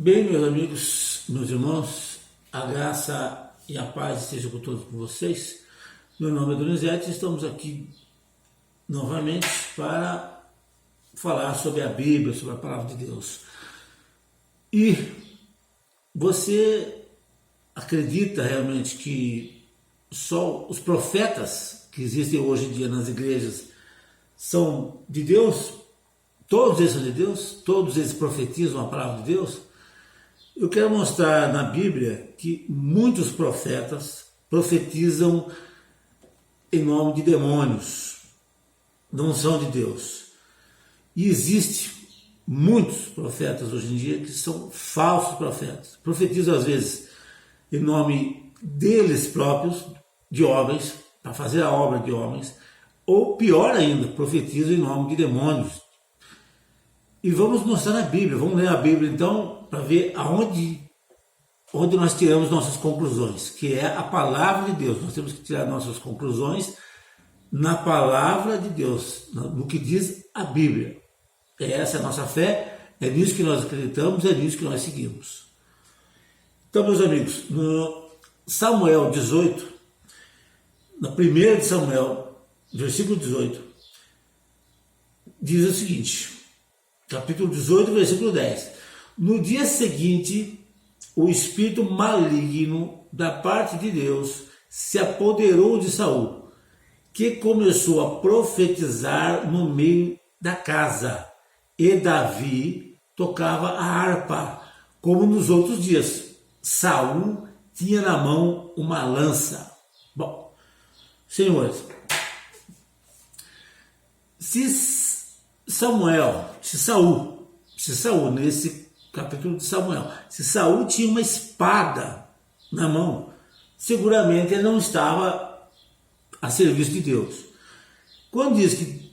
Bem, meus amigos, meus irmãos, a graça e a paz estejam com todos vocês. Meu nome é Donizete e estamos aqui novamente para falar sobre a Bíblia, sobre a Palavra de Deus. E você acredita realmente que só os profetas que existem hoje em dia nas igrejas são de Deus? Todos eles são de Deus? Todos eles profetizam a Palavra de Deus? Eu quero mostrar na Bíblia que muitos profetas profetizam em nome de demônios, não são de Deus. E existem muitos profetas hoje em dia que são falsos profetas. Profetizam às vezes em nome deles próprios, de homens, para fazer a obra de homens, ou pior ainda, profetizam em nome de demônios. E vamos mostrar na Bíblia, vamos ler a Bíblia então, para ver onde nós tiramos nossas conclusões, que é a Palavra de Deus. Nós temos que tirar nossas conclusões na Palavra de Deus, no que diz a Bíblia. Essa é a nossa fé, é nisso que nós acreditamos, é nisso que nós seguimos. Então, meus amigos, no Samuel 18, na 1 de Samuel, versículo 18, diz o seguinte, capítulo 18, versículo 10. No dia seguinte, o espírito maligno da parte de Deus se apoderou de Saul, que começou a profetizar no meio da casa. E Davi tocava a harpa, como nos outros dias. Saul tinha na mão uma lança. Bom, senhores, se Saul, nesse capítulo de Samuel, se Saul tinha uma espada na mão, seguramente ele não estava a serviço de Deus. Quando diz que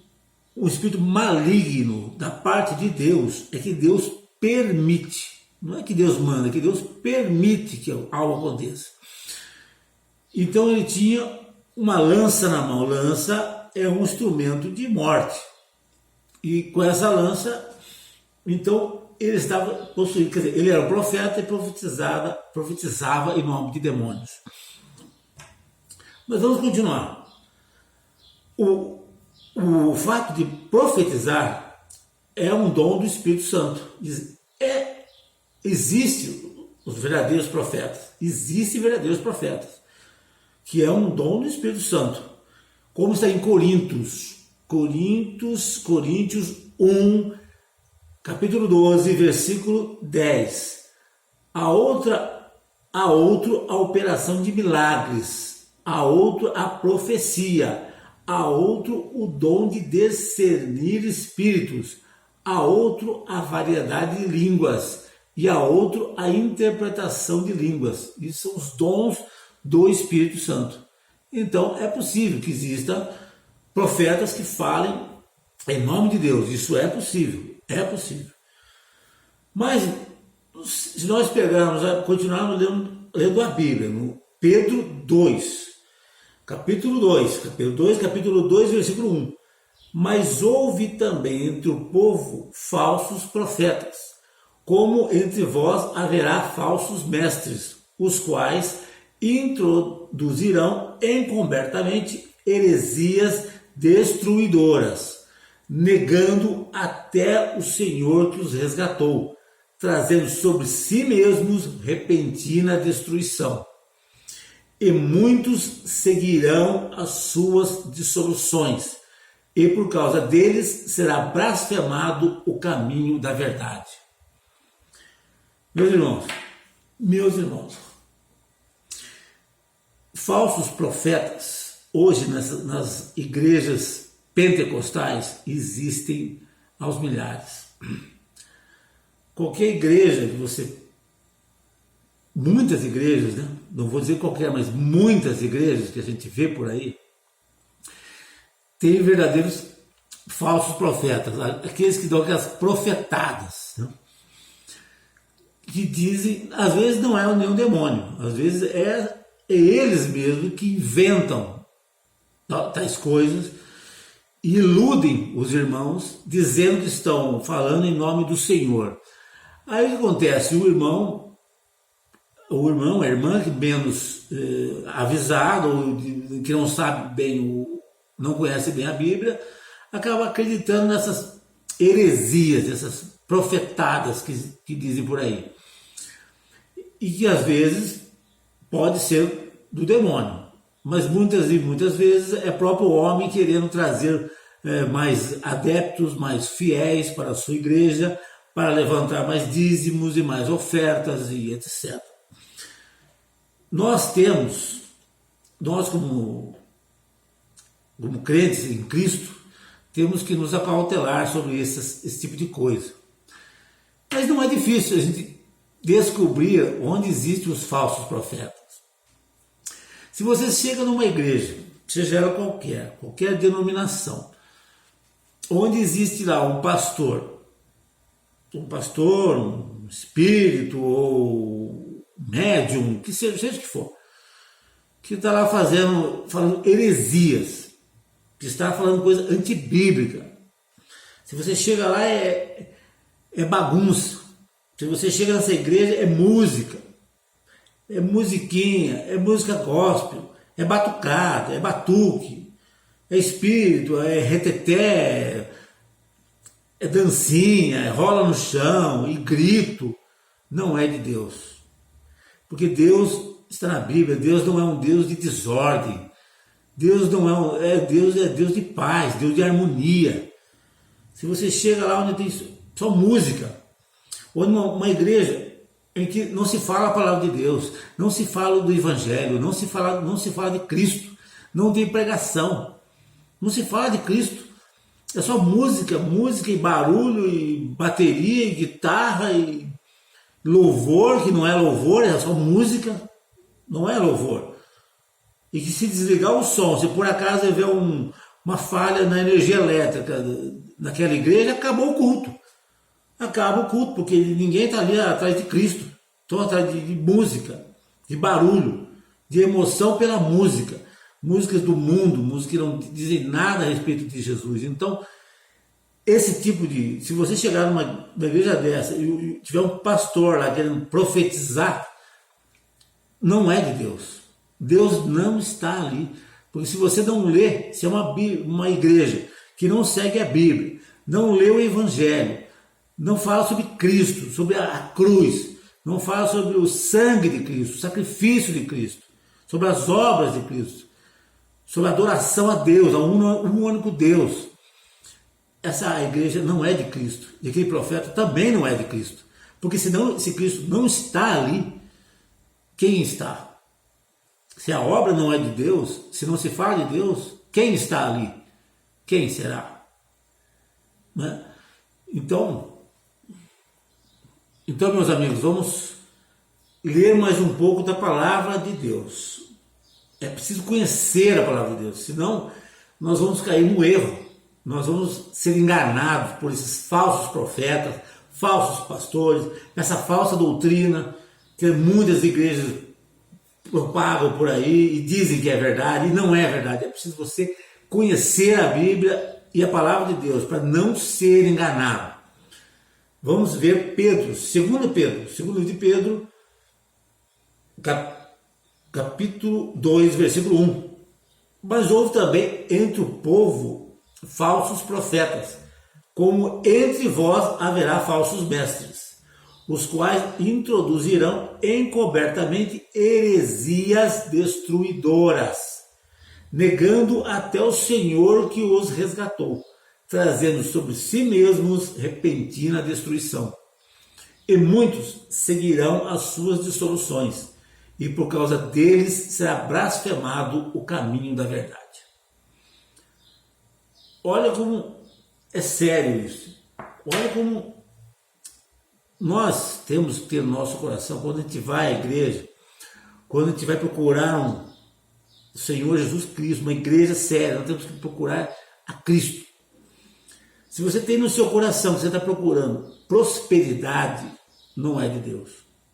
o espírito maligno da parte de Deus, é que Deus permite, não é que Deus manda, é que Deus permite que algo aconteça. Então ele tinha uma lança na mão. Lança é um instrumento de morte. E com essa lança, então, ele estava possuído, quer dizer, ele era um profeta e profetizava em nome de demônios. Mas vamos continuar. O fato de profetizar é um dom do Espírito Santo. Existem os verdadeiros profetas, existem verdadeiros profetas, que é um dom do Espírito Santo. Como está em Coríntios 1, capítulo 12, versículo 10. A operação de milagres, a outro a profecia, a outro o dom de discernir espíritos, a outro a variedade de línguas e a outro a interpretação de línguas. Isso são os dons do Espírito Santo. Então é possível que existam profetas que falem em nome de Deus. Isso é possível. É possível. Mas, se nós continuarmos lendo a Bíblia, no Pedro 2, capítulo 2, versículo 1. Mas houve também entre o povo falsos profetas, como entre vós haverá falsos mestres, os quais introduzirão encobertamente heresias destruidoras, negando até o Senhor que os resgatou, trazendo sobre si mesmos repentina destruição. E muitos seguirão as suas dissoluções, e por causa deles será blasfemado o caminho da verdade. Meus irmãos, falsos profetas, hoje nas igrejas pentecostais existem aos milhares. Qualquer igreja que muitas igrejas, né? Não vou dizer qualquer, mas muitas igrejas que a gente vê por aí, tem verdadeiros falsos profetas, aqueles que dão aquelas profetadas, né? Que dizem, às vezes não é nenhum demônio, às vezes é eles mesmos que inventam tais coisas, iludem os irmãos, dizendo que estão falando em nome do Senhor. Aí o que acontece? A irmã que menos avisado, ou que não sabe bem, não conhece bem a Bíblia, acaba acreditando nessas heresias, essas profetadas que dizem por aí. E que às vezes pode ser do demônio, mas muitas e muitas vezes é próprio homem querendo trazer mais adeptos, mais fiéis para a sua igreja, para levantar mais dízimos e mais ofertas e etc. Nós como crentes em Cristo, temos que nos acautelar sobre esse tipo de coisa. Mas não é difícil a gente descobrir onde existem os falsos profetas. Se você chega numa igreja, seja ela qualquer denominação, onde existe lá um pastor, um espírito ou médium, que seja o que for, que está lá falando heresias, que está falando coisa antibíblica. Se você chega lá é bagunça. Se você chega nessa igreja é música, é musiquinha, é música gospel, é batucada, é batuque, é espírito, é reteté, é dancinha, é rola no chão e grito. Não é de Deus. Porque Deus está na Bíblia, Deus não é um Deus de desordem. Deus não Deus de paz, Deus de harmonia. Se você chega lá onde tem só música, ou numa igreja em que não se fala a palavra de Deus, não se fala do Evangelho, não se fala de Cristo, não tem pregação, não se fala de Cristo, é só música e barulho, e bateria, e guitarra, e louvor, que não é louvor, é só música, não é louvor. E que se desligar o som, se por acaso houver uma falha na energia elétrica naquela igreja, acabou o culto. Acaba o culto, porque ninguém está ali atrás de Cristo. Estão atrás de música, de barulho, de emoção pela música. Músicas do mundo, músicas que não dizem nada a respeito de Jesus. Então, esse tipo de... Se você chegar numa igreja dessa e tiver um pastor lá querendo profetizar, não é de Deus. Deus não está ali. Porque se você não lê, se é uma igreja que não segue a Bíblia, não lê o Evangelho, não fala sobre Cristo, sobre a cruz, não fala sobre o sangue de Cristo, o sacrifício de Cristo, sobre as obras de Cristo, sobre a adoração a Deus, a um único Deus. Essa igreja não é de Cristo, e aquele profeta também não é de Cristo. Porque se Cristo não está ali, quem está? Se a obra não é de Deus, se não se fala de Deus, quem está ali? Quem será? Né? Então, meus amigos, vamos ler mais um pouco da palavra de Deus. É preciso conhecer a palavra de Deus, senão nós vamos cair no erro. Nós vamos ser enganados por esses falsos profetas, falsos pastores, essa falsa doutrina que muitas igrejas propagam por aí e dizem que é verdade, e não é verdade. É preciso você conhecer a Bíblia e a palavra de Deus para não ser enganado. Vamos ver Pedro, 2 de Pedro, capítulo 2, versículo 1. Mas houve também entre o povo falsos profetas, como entre vós haverá falsos mestres, os quais introduzirão encobertamente heresias destruidoras, negando até o Senhor que os resgatou, trazendo sobre si mesmos repentina destruição. E muitos seguirão as suas dissoluções, e por causa deles será blasfemado o caminho da verdade. Olha como é sério isso. Olha como nós temos que ter no nosso coração, quando a gente vai à igreja, quando a gente vai procurar o Senhor Jesus Cristo, uma igreja séria, nós temos que procurar a Cristo. Se você tem no seu coração que você está procurando prosperidade, não é de Deus,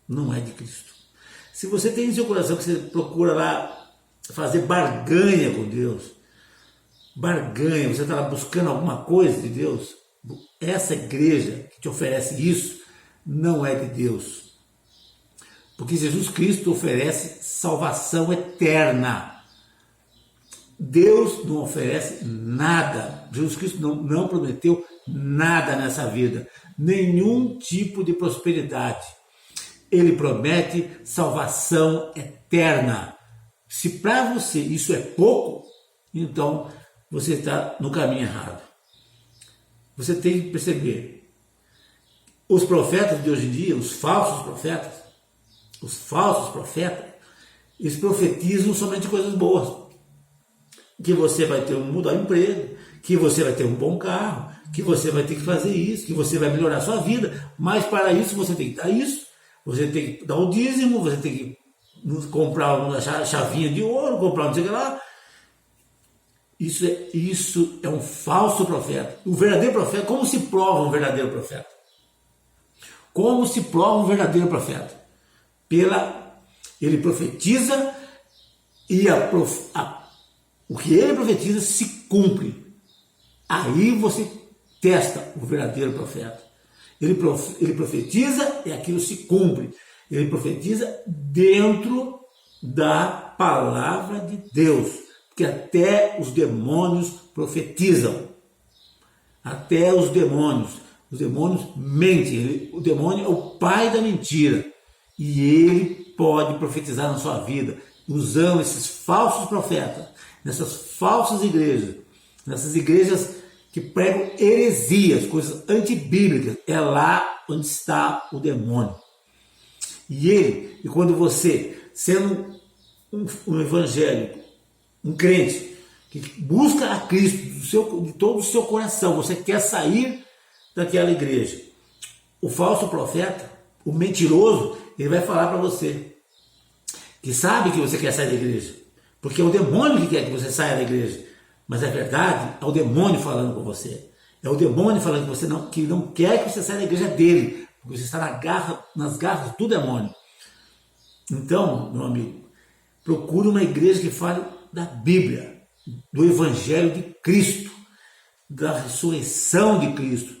não é de Cristo. Se você tem no seu coração que você procura lá fazer barganha com Deus, você está lá buscando alguma coisa de Deus, essa igreja que te oferece isso, não é de Deus. Porque Jesus Cristo oferece salvação eterna. Deus não oferece nada. Jesus Cristo não prometeu nada nessa vida. Nenhum tipo de prosperidade. Ele promete salvação eterna. Se para você isso é pouco, então você está no caminho errado. Você tem que perceber. Os profetas de hoje em dia, os falsos profetas, eles profetizam somente coisas boas. Que você vai ter mudar de emprego, que você vai ter um bom carro, que você vai ter que fazer isso, que você vai melhorar a sua vida, mas para isso você tem que dar isso, você tem que dar o dízimo, você tem que comprar uma chavinha de ouro, comprar não sei o que lá. Isso é um falso profeta. O verdadeiro profeta, como se prova um verdadeiro profeta? Como se prova um verdadeiro profeta? Ele profetiza e o que ele profetiza se cumpre. Aí você testa o verdadeiro profeta. Ele profetiza e aquilo se cumpre. Ele profetiza dentro da palavra de Deus. Porque até os demônios profetizam. Até os demônios. Os demônios mentem. O demônio é o pai da mentira. E ele pode profetizar na sua vida, usando esses falsos profetas, nessas falsas igrejas, nessas igrejas que pregam heresias, coisas antibíblicas. É lá onde está o demônio. E quando você, sendo um evangélico, um crente, que busca a Cristo de todo o seu coração, você quer sair daquela igreja, o falso profeta, o mentiroso, ele vai falar para você que sabe que você quer sair da igreja, porque é o demônio que quer que você saia da igreja, mas é verdade, é o demônio falando com você, é o demônio falando com você que não quer que você saia da igreja dele, porque você está nas garras do demônio. Então, meu amigo, procure uma igreja que fale da Bíblia, do Evangelho de Cristo, da ressurreição de Cristo,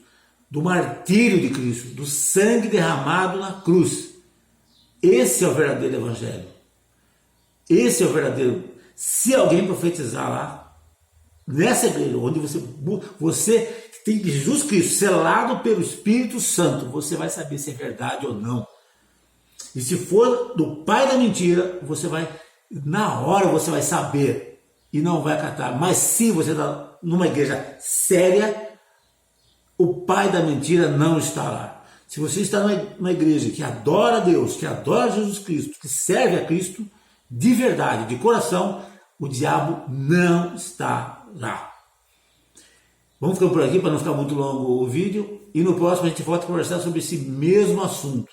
do martírio de Cristo, do sangue derramado na cruz. Esse é o verdadeiro Evangelho. Esse é o verdadeiro. Se alguém profetizar lá, nessa igreja, onde você tem Jesus Cristo selado pelo Espírito Santo, você vai saber se é verdade ou não. E se for do pai da mentira, na hora você vai saber e não vai acatar. Mas se você está numa igreja séria, o pai da mentira não está lá. Se você está numa igreja que adora Deus, que adora Jesus Cristo, que serve a Cristo, de verdade, de coração, o diabo não está lá. Vamos ficar por aqui para não ficar muito longo o vídeo. E no próximo a gente volta a conversar sobre esse mesmo assunto.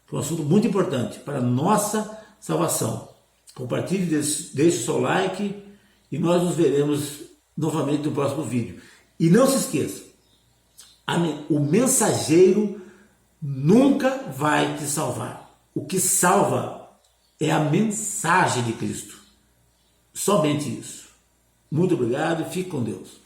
Que é um assunto muito importante para a nossa salvação. Compartilhe, deixe o seu like e nós nos veremos novamente no próximo vídeo. E não se esqueça, o mensageiro nunca vai te salvar. O que salva é a mensagem de Cristo. Somente isso. Muito obrigado e fique com Deus.